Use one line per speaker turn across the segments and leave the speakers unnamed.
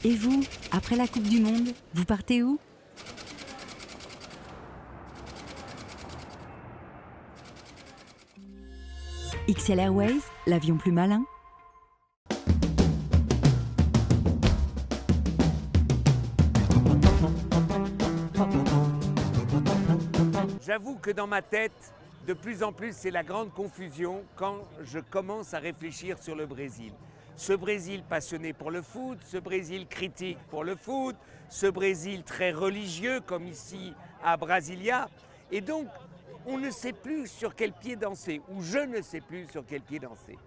Et vous, après la Coupe du Monde, vous partez où? XL Airways, l'avion plus malin.
J'avoue que dans ma tête, de plus en plus, c'est la grande confusion quand je commence à réfléchir sur le Brésil. Ce Brésil passionné pour le foot, ce Brésil critique pour le foot, ce Brésil très religieux comme ici à Brasilia. Et donc, on ne sait plus sur quel pied danser, ou je ne sais plus sur quel pied danser.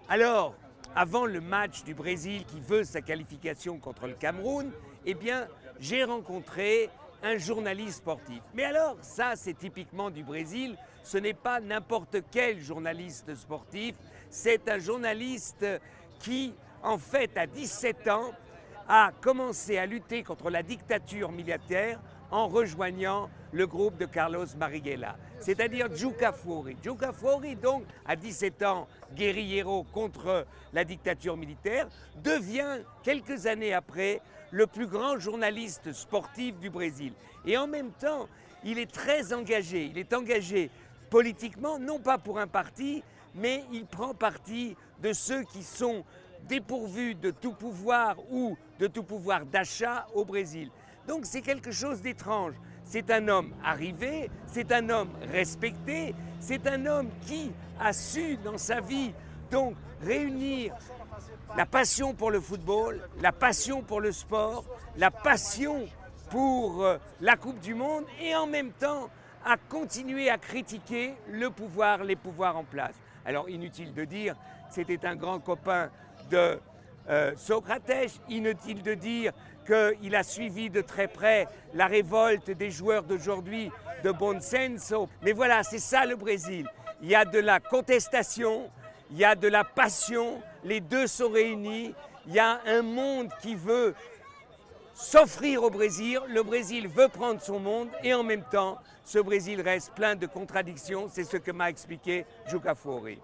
Alors, avant le match du Brésil qui veut sa qualification contre le Cameroun, eh bien, j'ai rencontré un journaliste sportif. Mais alors, ça, c'est typiquement du Brésil. Ce n'est pas n'importe quel journaliste sportif. C'est un journaliste qui, en fait, à 17 ans, a commencé à lutter contre la dictature militaire en rejoignant le groupe de Carlos Marighella, c'est-à-dire Juca Kfouri. Juca Kfouri, donc, à 17 ans, guérillero contre la dictature militaire, devient, quelques années après, le plus grand journaliste sportif du Brésil. Et en même temps, il est très engagé. Il est engagé politiquement, non pas pour un parti, mais il prend parti de ceux qui sont dépourvus de tout pouvoir ou de tout pouvoir d'achat au Brésil. Donc c'est quelque chose d'étrange. C'est un homme arrivé, c'est un homme respecté, c'est un homme qui a su dans sa vie donc réunir la passion pour le football, la passion pour le sport, la passion pour la Coupe du Monde et en même temps à continuer à critiquer le pouvoir, les pouvoirs en place. Alors inutile de dire, c'était un grand copain de Socrates, inutile de dire qu'il a suivi de très près la révolte des joueurs d'aujourd'hui de Bon Senso. Mais voilà, c'est ça le Brésil. Il y a de la contestation, il y a de la passion, les deux sont réunis. Il y a un monde qui veut s'offrir au Brésil, le Brésil veut prendre son monde et en même temps, ce Brésil reste plein de contradictions. C'est ce que m'a expliqué Juca Kfouri.